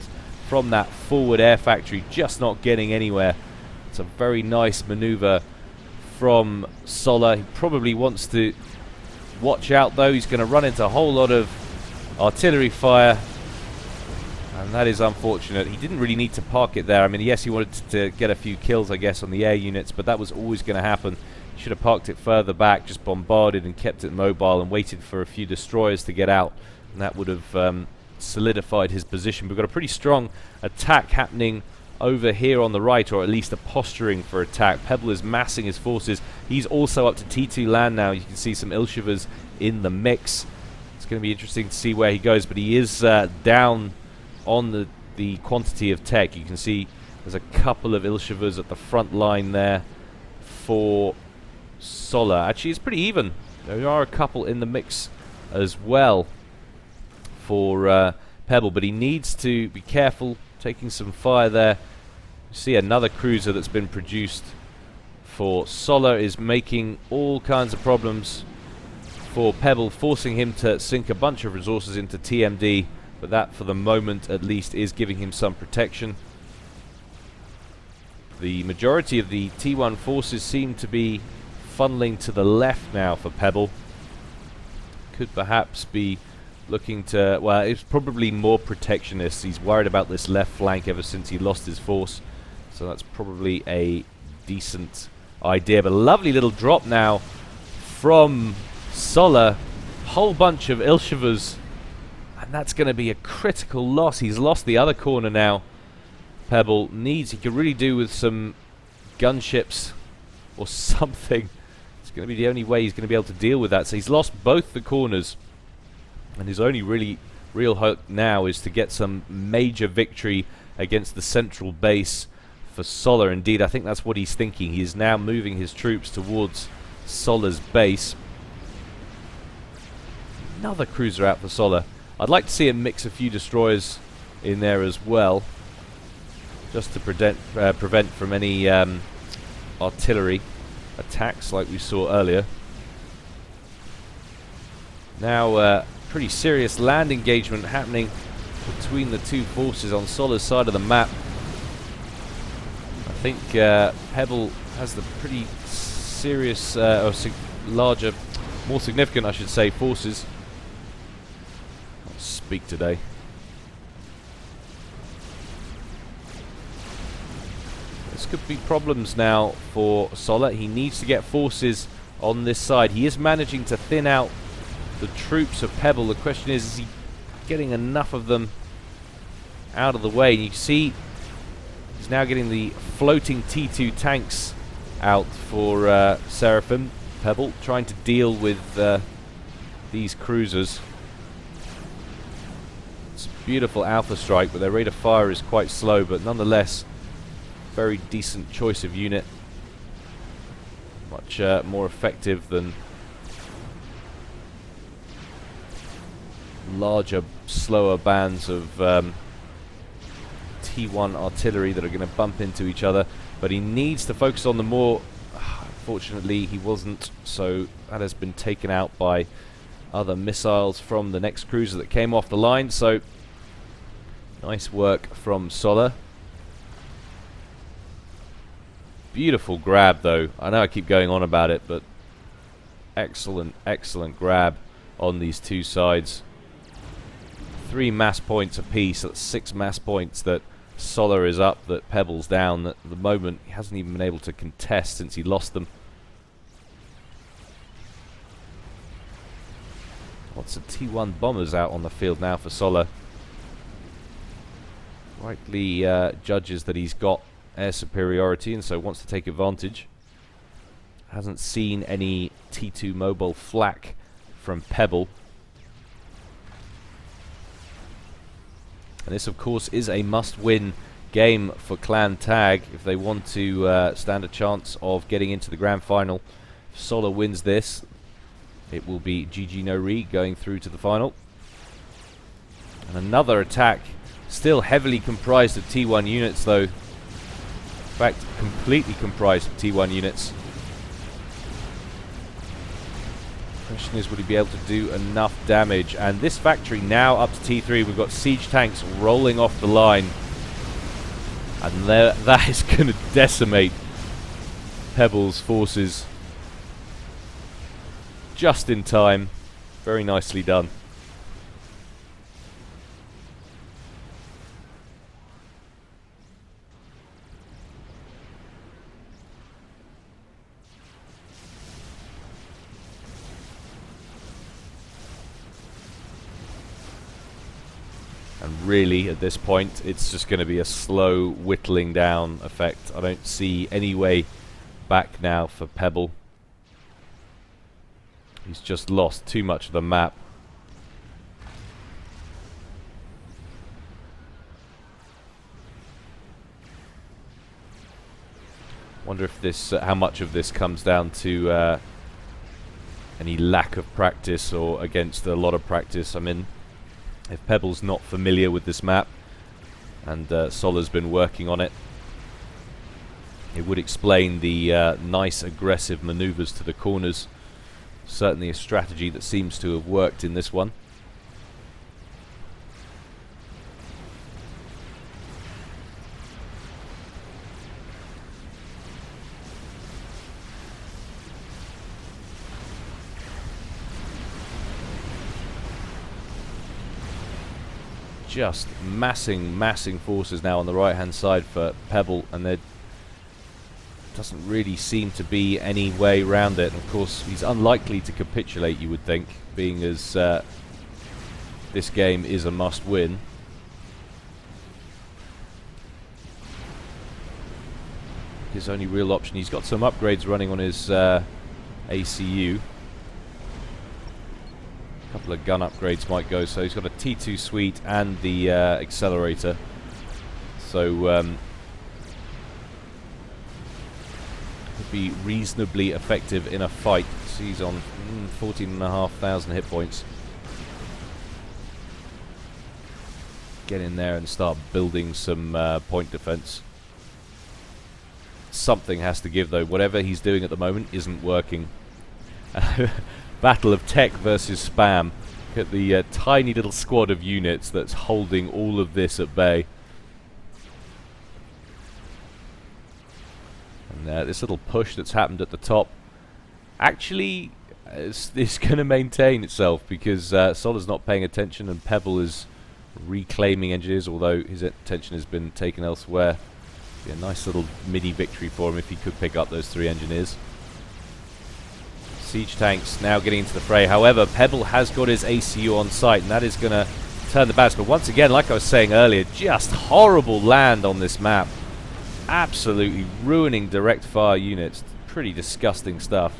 Speaker 1: from that forward air factory, just not getting anywhere. It's a very nice maneuver from Solar. He probably wants to watch out though. He's going to run into a whole lot of artillery fire, and that is unfortunate. He didn't really need to park it there. I mean, yes, he wanted to get a few kills, I guess, on the air units, but that was always going to happen. He should have parked it further back, just bombarded and kept it mobile and waited for a few destroyers to get out, and that would have solidified his position. We've got a pretty strong attack happening over here on the right, or at least a posturing for attack. Pebble is massing his forces. He's also up to T2 land now. You can see some Ilshavers in the mix. It's going to be interesting to see where he goes, but he is down on the quantity of tech. You can see there's a couple of Ilshavers at the front line there for Solar. Actually, it's pretty even. There are a couple in the mix as well for Pebble, but he needs to be careful taking some fire there. You see another cruiser that's been produced for Solar is making all kinds of problems for Pebble, forcing him to sink a bunch of resources into TMD, but that for the moment at least is giving him some protection. The majority of the T1 forces seem to be funneling to the left now for Pebble. Could perhaps be looking to, well, it's probably more protectionist. He's worried about this left flank ever since he lost his force, so that's probably a decent idea. But a lovely little drop now from Solar. Whole bunch of Ilshivas. And that's going to be a critical loss. He's lost the other corner now. Pebble needs, he could really do with some gunships or something. It's going to be the only way he's going to be able to deal with that. So he's lost both the corners. And his only real hope now is to get some major victory against the central base for Solar. Indeed, I think that's what he's thinking. He is now moving his troops towards Solar's base. Another cruiser out for Solar. I'd like to see him mix a few destroyers in there as well, just to prevent from any artillery attacks like we saw earlier. Now, pretty serious land engagement happening between the two forces on Solar's side of the map. I think Pebble has the pretty serious, or larger, more significant, I should say, forces. I'll speak today. This could be problems now for Solar. He needs to get forces on this side. He is managing to thin out the troops of Pebble. The question is he getting enough of them out of the way? And you see he's now getting the floating T2 tanks out for Seraphim. Pebble trying to deal with these cruisers. It's a beautiful alpha strike, but their rate of fire is quite slow, but nonetheless very decent choice of unit. Much more effective than larger, slower bands of T1 artillery that are going to bump into each other. But he needs to focus on the more. Unfortunately, he wasn't, so that has been taken out by other missiles from the next cruiser that came off the line. So nice work from Solar. Beautiful grab, though. I know I keep going on about it, but excellent, excellent grab on these two sides. 3 mass points apiece. That's 6 mass points that Solar is up, that Pebble's down. At the moment, he hasn't even been able to contest since he lost them. Lots of T1 bombers out on the field now for Solar. Rightly judges that he's got air superiority and so wants to take advantage. Hasn't seen any T2 mobile flak from Pebble. And this, of course, is a must-win game for Clan Tag if they want to stand a chance of getting into the grand final. If Solar wins this, it will be ggnore going through to the final. And another attack, still heavily comprised of T1 units, though. In fact, completely comprised of T1 units. Question is, would he be able to do enough damage? And this factory now up to T3. We've got siege tanks rolling off the line. And that is going to decimate Pebble's forces. Just in time. Very nicely done. And really, at this point, it's just going to be a slow whittling down effect. I don't see any way back now for Pebble. He's just lost too much of the map. Wonder if this, how much of this comes down to any lack of practice or against a lot of practice. I mean, if Pebble's not familiar with this map and Solar's been working on it, it would explain the nice aggressive maneuvers to the corners. Certainly a strategy that seems to have worked in this one. Just massing forces now on the right hand side for Pebble, and they're doesn't really seem to be any way around it. And of course, he's unlikely to capitulate, you would think, being as this game is a must-win. His only real option. He's got some upgrades running on his ACU. A couple of gun upgrades might go. So he's got a T2 suite and the accelerator. So could be reasonably effective in a fight. So he's on 14,500 hit points. Get in there and start building some point defense. Something has to give, though. Whatever he's doing at the moment isn't working. Battle of tech versus spam. Look at the tiny little squad of units that's holding all of this at bay. And this little push that's happened at the top actually is going to maintain itself, because Solar's not paying attention and Pebble is reclaiming engineers, although his attention has been taken elsewhere. Be a nice little mini victory for him if he could pick up those 3 engineers. Siege tanks now getting into the fray. However, Pebble has got his ACU on site, and that is going to turn the balance. But once again, like I was saying earlier, just horrible land on this map. Absolutely ruining direct fire units. Pretty disgusting stuff.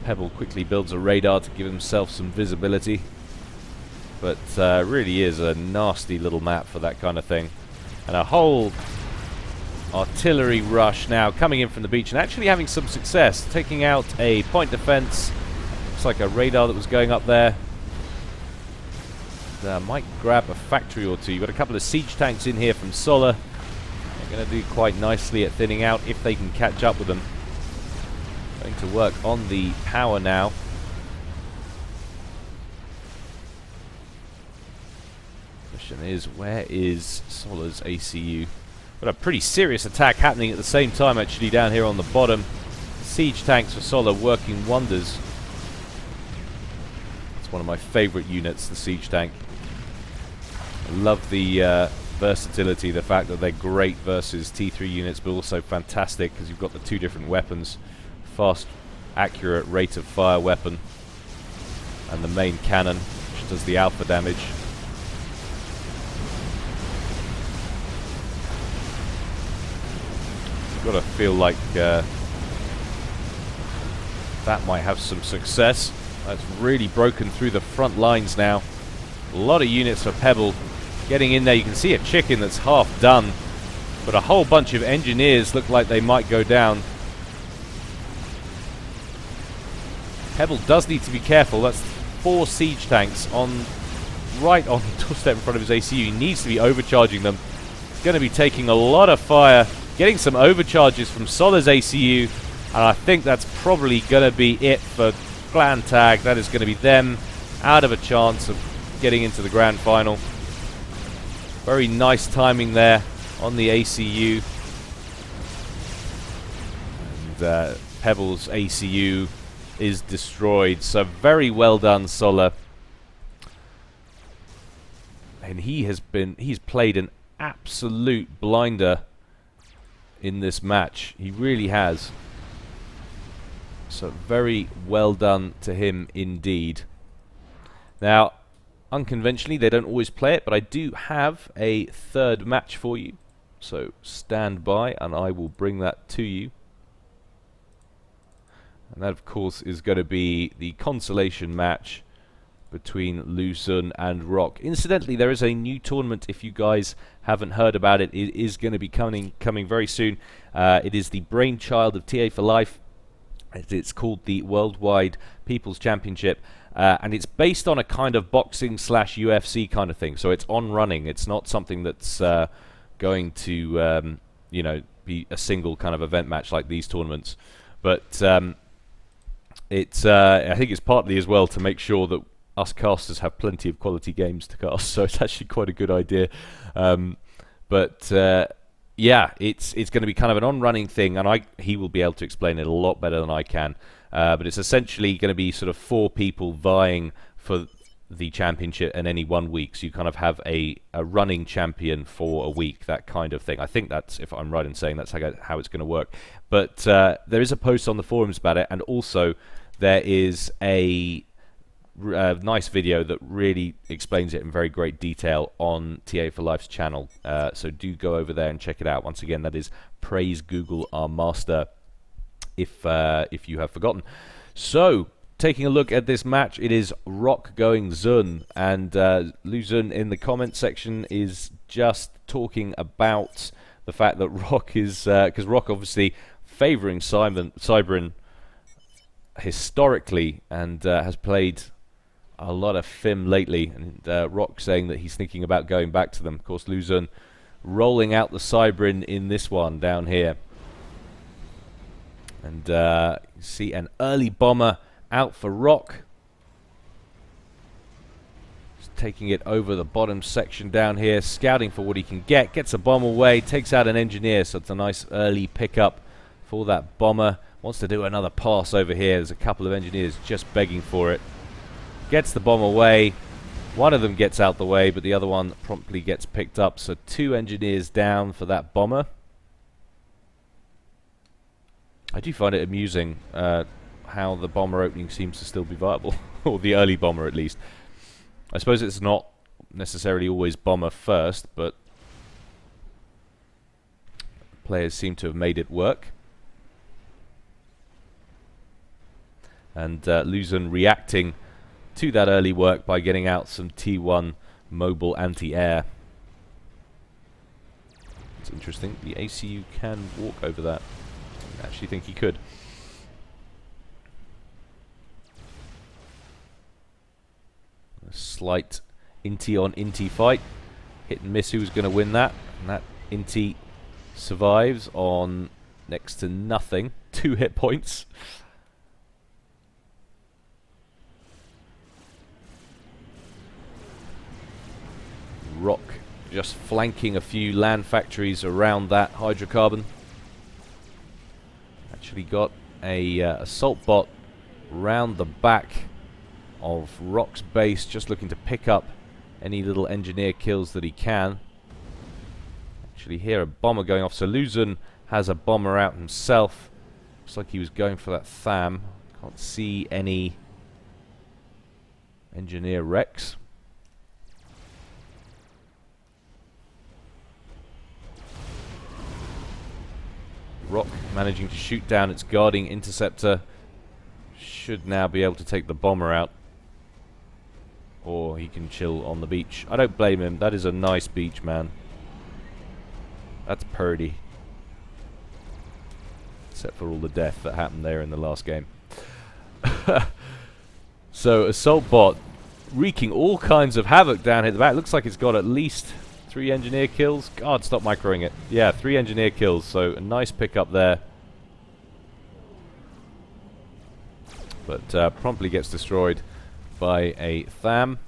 Speaker 1: Pebble quickly builds a radar to give himself some visibility. But really is a nasty little map for that kind of thing. And a whole artillery rush now coming in from the beach and actually having some success, taking out a point defense. Looks like a radar that was going up there. Might grab a factory or two. You've got a couple of siege tanks in here from Solar. They're going to do quite nicely at thinning out if they can catch up with them. Going to work on the power now. Question is, where is Solar's ACU? Got a pretty serious attack happening at the same time, actually, down here on the bottom. Siege tanks for Solar working wonders. It's one of my favourite units, the siege tank. I love the versatility, the fact that they're great versus T3 units, but also fantastic because you've got the 2 different weapons. Fast, accurate rate of fire weapon, and the main cannon, which does the alpha damage. Got to feel like that might have some success. That's really broken through the front lines now. A lot of units for Pebble getting in there. You can see a chicken that's half done, but a whole bunch of engineers look like they might go down. Pebble does need to be careful. That's 4 siege tanks right on the doorstep in front of his ACU. He needs to be overcharging them. He's going to be taking a lot of fire. Getting some overcharges from Solar's ACU, and I think that's probably going to be it for Clan Tag. That is going to be them out of a chance of getting into the grand final. Very nice timing there on the ACU. And Pebble's ACU is destroyed, so very well done, Solar. And he's played an absolute blinder in this match. He really has. So very well done to him indeed. Now, unconventionally, they don't always play it, but I do have a 3rd match for you. So stand by and I will bring that to you. And that, of course, is going to be the Consolation match between Luzon and Rock. Incidentally, there is a new tournament, if you guys haven't heard about it. It is going to be coming very soon. It is the brainchild of TA for Life. It's called the Worldwide People's Championship, and it's based on a kind of boxing / UFC kind of thing. So it's on running. It's not something that's going to you know, be a single kind of event match like these tournaments. But it's I think it's partly as well to make sure that us casters have plenty of quality games to cast, so it's actually quite a good idea. Yeah, it's going to be kind of an on-running thing, and he will be able to explain it a lot better than I can. But it's essentially going to be sort of 4 people vying for the championship in any 1 week, so you kind of have a running champion for a week, that kind of thing. I think that's, if I'm right in saying, that's how it's going to work. But there is a post on the forums about it, and also there is a nice video that really explains it in very great detail on TA for Life's channel. So do go over there and check it out. Once again, that is Praise Google Our Master, if you have forgotten. So, taking a look at this match, it is Rock going Zun, and Luzun in the comment section is just talking about the fact that Rock is, because Rock obviously favouring Cybrin historically, and has played a lot of FIM lately, and Rock saying that he's thinking about going back to them. Of course, Luzun rolling out the Cybrin in this one down here. And you see an early bomber out for Rock. Just taking it over the bottom section down here, scouting for what he can get. Gets a bomb away, takes out an engineer, so it's a nice early pickup for that bomber. Wants to do another pass over here. There's a couple of engineers just begging for it. Gets the bomb away. One of them gets out the way, but the other one promptly gets picked up. So 2 engineers down for that bomber. I do find it amusing how the bomber opening seems to still be viable, or the early bomber at least. I suppose it's not necessarily always bomber first, but players seem to have made it work. And Luzon reacting to that early work by getting out some T1 mobile anti-air. It's interesting, the ACU can walk over that. I actually think he could. A slight Inti on Inti fight. Hit and miss who's going to win that. And that Inti survives on next to nothing. 2 hit points. Rock just flanking a few land factories around that hydrocarbon. Actually got a assault bot round the back of Rock's base, just looking to pick up any little engineer kills that he can. Actually hear a bomber going off, so Luzon has a bomber out himself. Looks like he was going for that Tham. Can't see any engineer wrecks. Rock managing to shoot down its guarding interceptor. Should now be able to take the bomber out. Or he can chill on the beach. I don't blame him. That is a nice beach, man. That's purdy. Except for all the death that happened there in the last game. So, Assault Bot wreaking all kinds of havoc down here at the back. Looks like it's got at least 3 engineer kills. God, stop microing it. Yeah, 3 engineer kills, so a nice pickup there. But promptly gets destroyed by a Tham.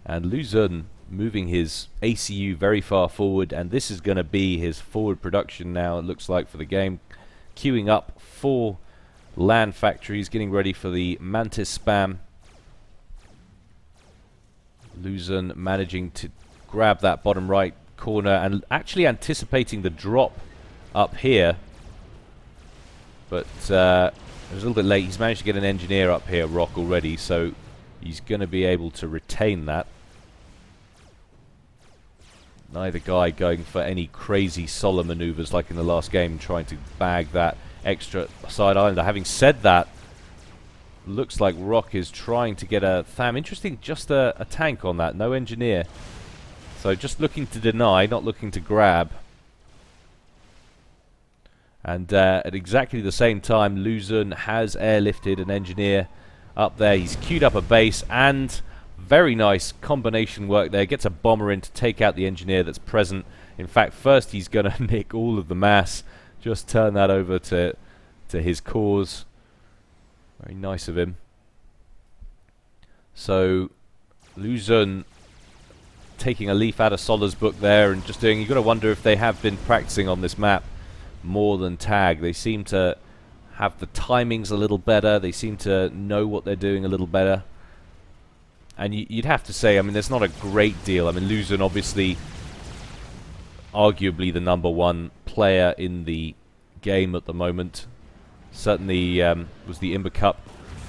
Speaker 1: And Luzon moving his ACU very far forward, and this is going to be his forward production now, it looks like, for the game. Queuing up 4 land factories, getting ready for the Mantis spam. Luzon managing to grab that bottom right corner and actually anticipating the drop up here. But it was a little bit late. He's managed to get an engineer up here, Rock, already, so he's going to be able to retain that. Neither guy going for any crazy solo maneuvers like in the last game, trying to bag that extra side islander. Having said that, looks like Rock is trying to get a Tham. Interesting, just a tank on that, no engineer. So just looking to deny, not looking to grab. And at exactly the same time, Luzon has airlifted an engineer up there. He's queued up a base, and very nice combination work there. Gets a bomber in to take out the engineer that's present. In fact, first he's going to nick all of the mass. Just turn that over to his cause. Very nice of him. So, Luzon taking a leaf out of Solar's book there and just doing... You've got to wonder if they have been practicing on this map more than tag. They seem to have the timings a little better. They seem to know what they're doing a little better. And you'd have to say, I mean, there's not a great deal. I mean, Luzon obviously arguably the #1 player in the game at the moment. Certainly was the Imber Cup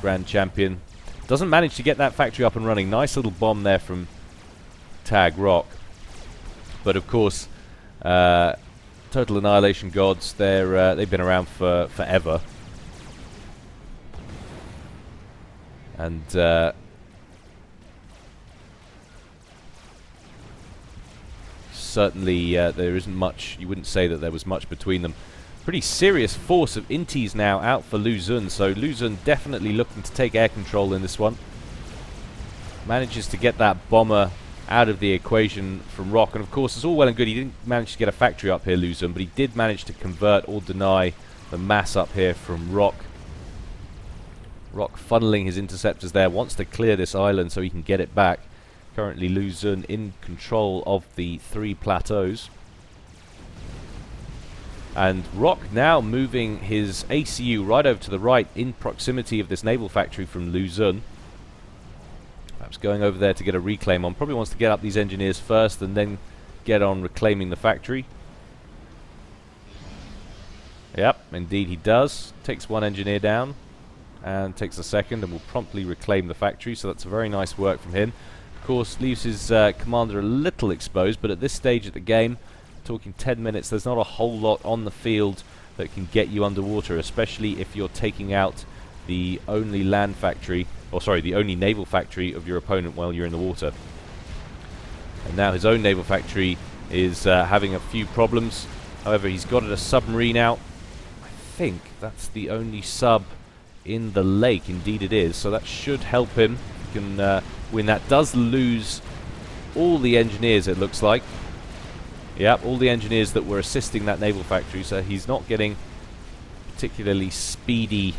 Speaker 1: Grand Champion. Doesn't manage to get that factory up and running. Nice little bomb there from Tag Rock. But of course, Total Annihilation Gods, they've been around for forever. And certainly there isn't much, you wouldn't say that there was much between them. Pretty serious force of Intis now out for Luzon, so Luzon definitely looking to take air control in this one. Manages to get that bomber out of the equation from Rock, and of course it's all well and good, he didn't manage to get a factory up here, Luzon, but he did manage to convert or deny the mass up here from Rock. Rock funneling his interceptors there, wants to clear this island so he can get it back. Currently Luzon in control of the 3 plateaus. And Rock now moving his ACU right over to the right in proximity of this naval factory from Luzon. Perhaps going over there to get a reclaim on. Probably wants to get up these engineers first and then get on reclaiming the factory. Yep, indeed he does. Takes 1 engineer down and takes a second and will promptly reclaim the factory. So that's a very nice work from him. Of course, leaves his commander a little exposed, but at this stage of the game, talking 10 minutes, there's not a whole lot on the field that can get you underwater, especially if you're taking out the only land factory, or sorry, the only naval factory of your opponent while you're in the water. And now his own naval factory is having a few problems. However, he's got a submarine out. I think that's the only sub in the lake. Indeed it is, so that should help him. He can win that. Does lose all the engineers, it looks like. Yep, all the engineers that were assisting that naval factory, so he's not getting particularly speedy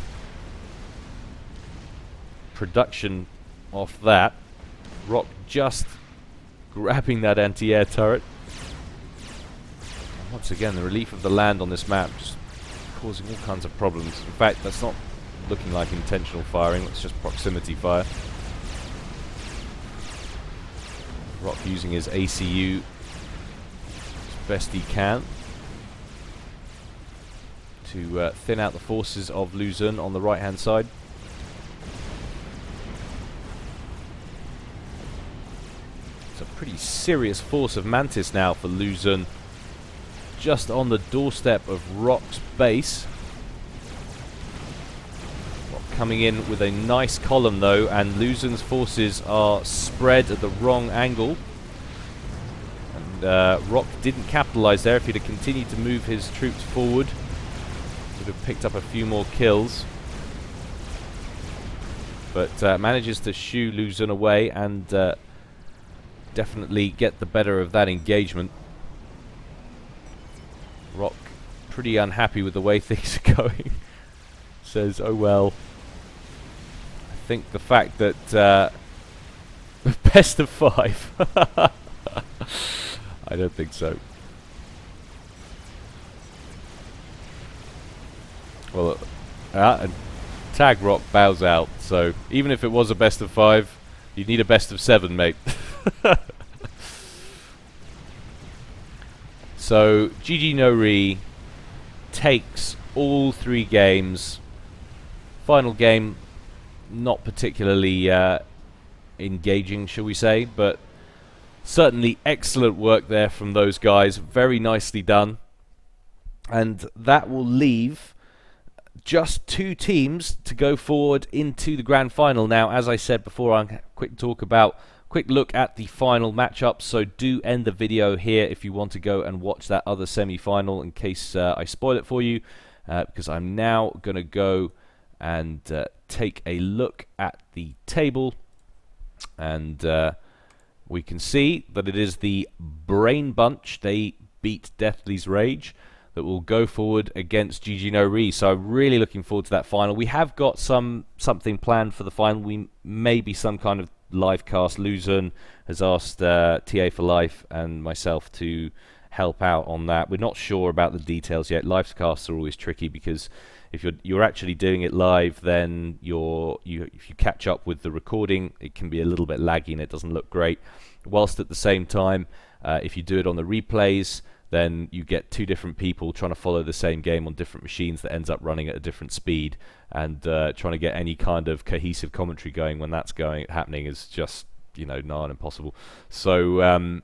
Speaker 1: production off that. Rock just grabbing that anti-air turret. And once again, the relief of the land on this map just causing all kinds of problems. In fact, that's not looking like intentional firing, it's just proximity fire. Rock using his ACU as best he can to thin out the forces of Luzon on the right hand side. It's a pretty serious force of Mantis now for Luzon, just on the doorstep of Rock's base. Rock coming in with a nice column though, and Luzon's forces are spread at the wrong angle. And Rock didn't capitalize there. If he'd have continued to move his troops forward, would have picked up a few more kills. But manages to shoo Luzon away and definitely get the better of that engagement. Rock pretty unhappy with the way things are going. Says, oh well. I think the fact that best of 5. I don't think so. Well, and Tag Rock bows out, so even if it was a best of 5, you'd need a best of 7, mate. So ggnore takes all 3 games. Final game, not particularly engaging, shall we say, but certainly excellent work there from those guys. Very nicely done. And that will leave just 2 teams to go forward into the grand final. Now, as I said before, I'll quick look at the final matchup, so do end the video here if you want to go and watch that other semi-final in case I spoil it for you, because I'm now going to go and take a look at the table, and we can see that it is the Brain Bunch. They beat Deathly's Rage, that will go forward against ggnore. So I'm really looking forward to that final. We have got something planned for the final. We maybe some kind of live cast. Luzon has asked TA for Life and myself to help out on that. We're not sure about the details yet. Live casts are always tricky because If you're actually doing it live, then if you catch up with the recording, it can be a little bit laggy and it doesn't look great. Whilst at the same time, if you do it on the replays, then you get two different people trying to follow the same game on different machines that ends up running at a different speed, and trying to get any kind of cohesive commentary going when that's happening is just, nigh on impossible. So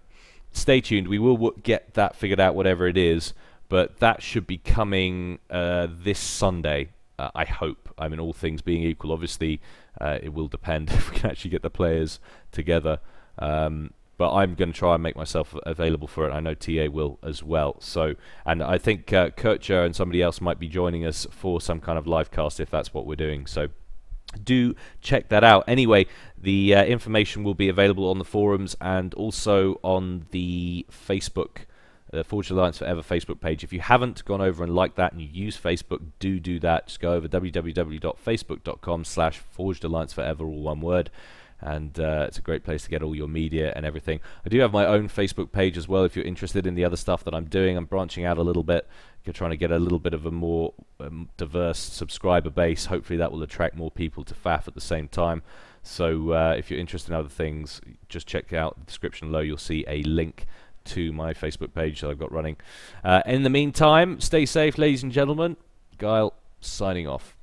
Speaker 1: stay tuned. We will get that figured out, whatever it is, but that should be coming this Sunday, I hope. I mean, all things being equal, obviously it will depend if we can actually get the players together. But I'm going to try and make myself available for it. I know TA will as well. So, and I think Kurtja and somebody else might be joining us for some kind of live cast if that's what we're doing. So do check that out. Anyway, the information will be available on the forums and also on the Facebook, Forged Alliance Forever Facebook page. If you haven't gone over and liked that and you use Facebook, do that. Just go over www.facebook.com/Forged Alliance Forever, all one word. And it's a great place to get all your media and everything. I do have my own Facebook page as well if you're interested in the other stuff that I'm doing. I'm branching out a little bit. You're trying to get a little bit of a more diverse subscriber base. Hopefully that will attract more people to FAF at the same time. So if you're interested in other things, just check out the description below. You'll see a link to my Facebook page that I've got running. In the meantime, stay safe, ladies and gentlemen. Gyle signing off.